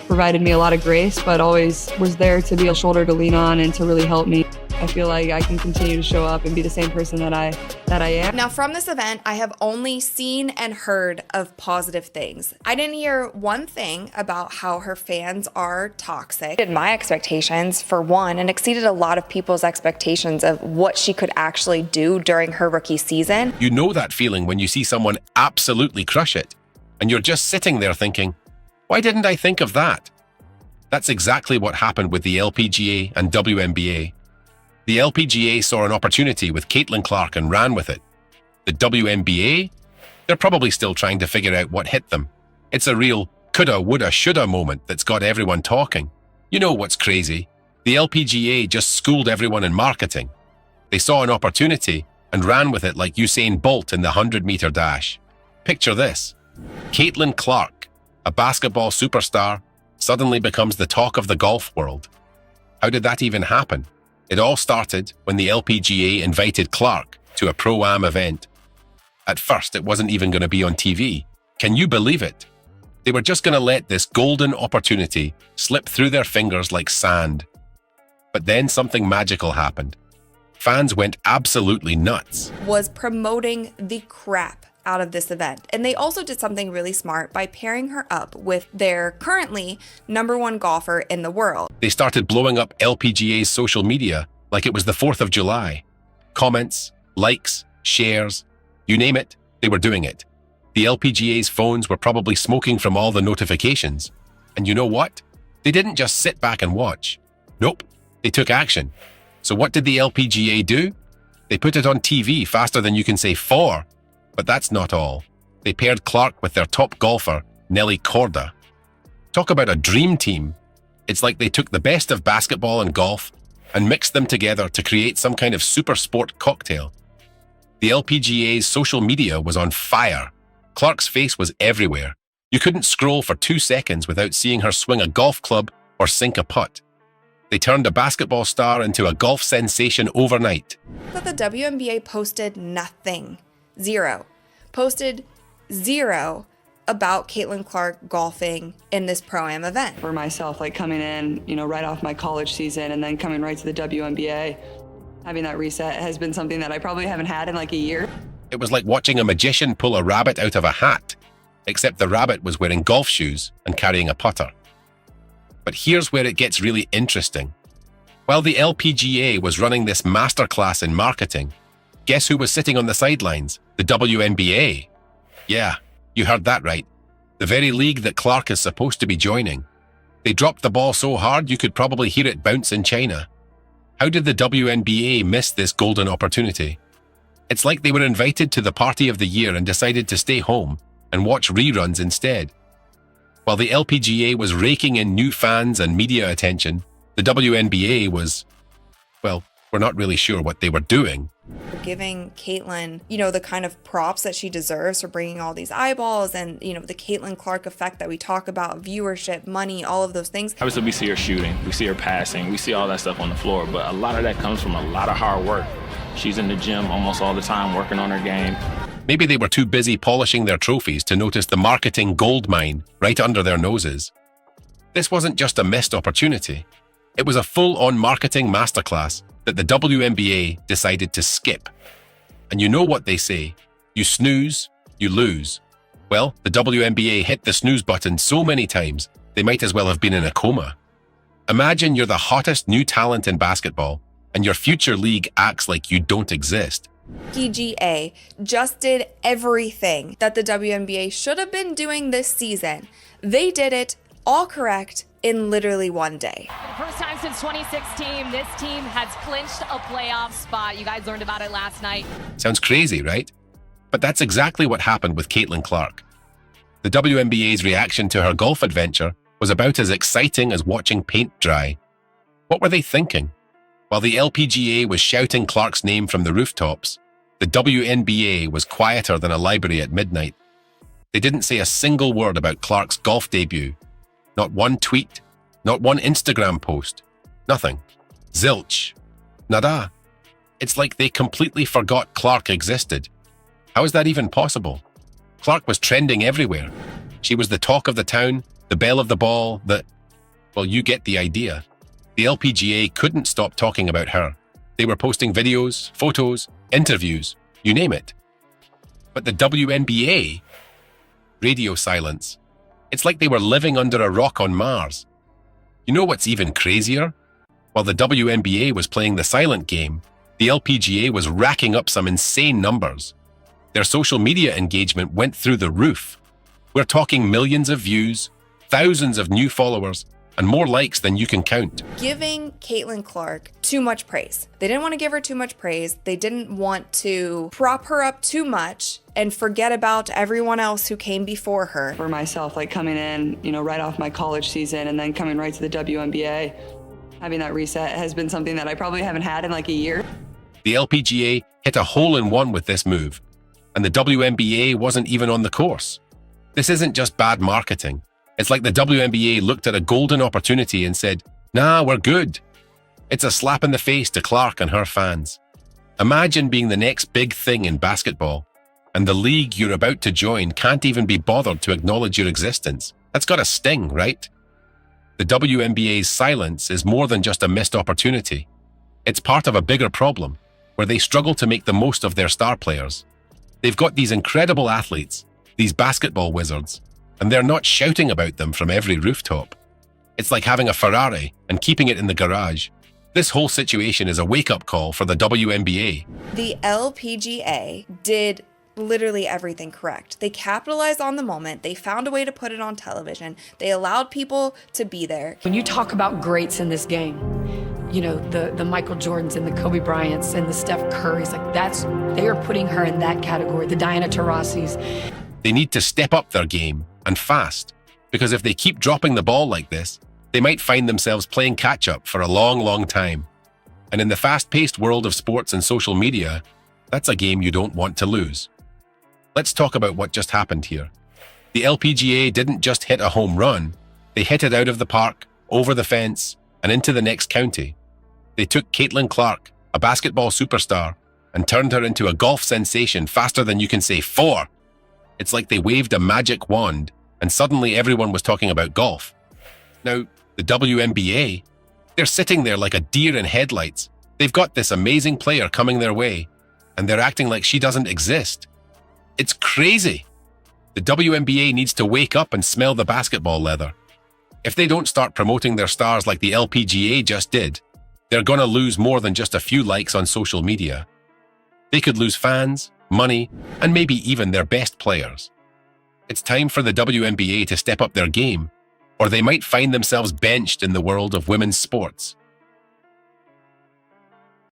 provided me a lot of grace, but always was there to be a shoulder to lean on and to really help me. I feel like I can continue to show up and be the same person that I am. Now, from this event, I have only seen and heard of positive things. I didn't hear one thing about how her fans are toxic. Exceeded my expectations, for one, and exceeded a lot of people's expectations of what she could actually do during her rookie season. You know that feeling when you see someone absolutely crush it, and you're just sitting there thinking, why didn't I think of that? That's exactly what happened with the LPGA and WNBA. The LPGA saw an opportunity with Caitlin Clark and ran with it. The WNBA? They're probably still trying to figure out what hit them. It's a real coulda, woulda, shoulda moment that's got everyone talking. You know what's crazy? The LPGA just schooled everyone in marketing. They saw an opportunity and ran with it like Usain Bolt in the 100-meter dash. Picture this. Caitlin Clark, a basketball superstar, suddenly becomes the talk of the golf world. How did that even happen? It all started when the LPGA invited Clark to a Pro-Am event. At first, it wasn't even going to be on TV. Can you believe it? They were just going to let this golden opportunity slip through their fingers like sand. But then something magical happened. Fans went absolutely nuts. Was promoting the crap out of this event. And they also did something really smart by pairing her up with their currently #1 golfer in the world. They started blowing up LPGA's social media like it was the 4th of July. Comments, likes, shares, you name it, they were doing it. The LPGA's phones were probably smoking from all the notifications. And you know what? They didn't just sit back and watch. Nope, they took action. So what did the LPGA do? They put it on TV faster than you can say for. But that's not all. They paired Clark with their top golfer, Nelly Korda. Talk about a dream team. It's like they took the best of basketball and golf and mixed them together to create some kind of super sport cocktail. The LPGA's social media was on fire. Clark's face was everywhere. You couldn't scroll for 2 seconds without seeing her swing a golf club or sink a putt. They turned a basketball star into a golf sensation overnight. But the WNBA posted nothing. Zero. Posted zero about Caitlin Clark golfing in this Pro-Am event. For myself, like coming in, right off my college season and then coming right to the WNBA, having that reset has been something that I probably haven't had in like a year. It was like watching a magician pull a rabbit out of a hat, except the rabbit was wearing golf shoes and carrying a putter. But here's where it gets really interesting. While the LPGA was running this masterclass in marketing, guess who was sitting on the sidelines? The WNBA. Yeah, you heard that right. The very league that Clark is supposed to be joining. They dropped the ball so hard you could probably hear it bounce in China. How did the WNBA miss this golden opportunity? It's like they were invited to the party of the year and decided to stay home and watch reruns instead. While the LPGA was raking in new fans and media attention, the WNBA was, well, we're not really sure what they were doing. Giving Caitlin, the kind of props that she deserves for bringing all these eyeballs and, the Caitlin Clark effect that we talk about, viewership, money, all of those things. Obviously, we see her shooting, we see her passing, we see all that stuff on the floor, but a lot of that comes from a lot of hard work. She's in the gym almost all the time working on her game. Maybe they were too busy polishing their trophies to notice the marketing gold mine right under their noses. This wasn't just a missed opportunity. It was a full-on marketing masterclass that the WNBA decided to skip. And you know what they say, you snooze, you lose. Well, the WNBA hit the snooze button so many times, they might as well have been in a coma. Imagine you're the hottest new talent in basketball, and your future league acts like you don't exist. LPGA just did everything that the WNBA should have been doing this season. They did it all correct in literally one day. For the first time since 2016, this team has clinched a playoff spot. You guys learned about it last night. Sounds crazy, right? But that's exactly what happened with Caitlin Clark. The WNBA's reaction to her golf adventure was about as exciting as watching paint dry. What were they thinking? While the LPGA was shouting Clark's name from the rooftops, the WNBA was quieter than a library at midnight. They didn't say a single word about Clark's golf debut. Not one tweet, not one Instagram post, nothing. Zilch. Nada. It's like they completely forgot Clark existed. How is that even possible? Clark was trending everywhere. She was the talk of the town, the belle of the ball, well, you get the idea. The LPGA couldn't stop talking about her. They were posting videos, photos, interviews, you name it. But the WNBA, radio silence. It's like they were living under a rock on Mars. You know what's even crazier? While the WNBA was playing the silent game, the LPGA was racking up some insane numbers. Their social media engagement went through the roof. We're talking millions of views, thousands of new followers, and more likes than you can count. Giving Caitlin Clark too much praise. They didn't want to give her too much praise. They didn't want to prop her up too much and forget about everyone else who came before her. For myself, like coming in, right off my college season and then coming right to the WNBA, having that reset has been something that I probably haven't had in like a year. The LPGA hit a hole-in-one with this move, and the WNBA wasn't even on the course. This isn't just bad marketing. It's like the WNBA looked at a golden opportunity and said, nah, we're good. It's a slap in the face to Clark and her fans. Imagine being the next big thing in basketball, and the league you're about to join can't even be bothered to acknowledge your existence. That's got a sting, right? The WNBA's silence is more than just a missed opportunity. It's part of a bigger problem, where they struggle to make the most of their star players. They've got these incredible athletes, these basketball wizards, and they're not shouting about them from every rooftop. It's like having a Ferrari and keeping it in the garage. This whole situation is a wake-up call for the WNBA. The LPGA did literally everything correct. They capitalized on the moment. They found a way to put it on television. They allowed people to be there. When you talk about greats in this game, the Michael Jordans and the Kobe Bryants and the Steph Currys, they are putting her in that category, the Diana Taurasi's. They need to step up their game, and fast, because if they keep dropping the ball like this, they might find themselves playing catch-up for a long, long time. And in the fast-paced world of sports and social media, that's a game you don't want to lose. Let's talk about what just happened here. The LPGA didn't just hit a home run, they hit it out of the park, over the fence, and into the next county. They took Caitlin Clark, a basketball superstar, and turned her into a golf sensation faster than you can say 4. It's like they waved a magic wand and suddenly everyone was talking about golf. Now, the WNBA, they're sitting there like a deer in headlights. They've got this amazing player coming their way, and they're acting like she doesn't exist. It's crazy. The WNBA needs to wake up and smell the basketball leather. If they don't start promoting their stars like the LPGA just did, they're gonna lose more than just a few likes on social media. They could lose fans, money, and maybe even their best players. It's time for the WNBA to step up their game, or they might find themselves benched in the world of women's sports.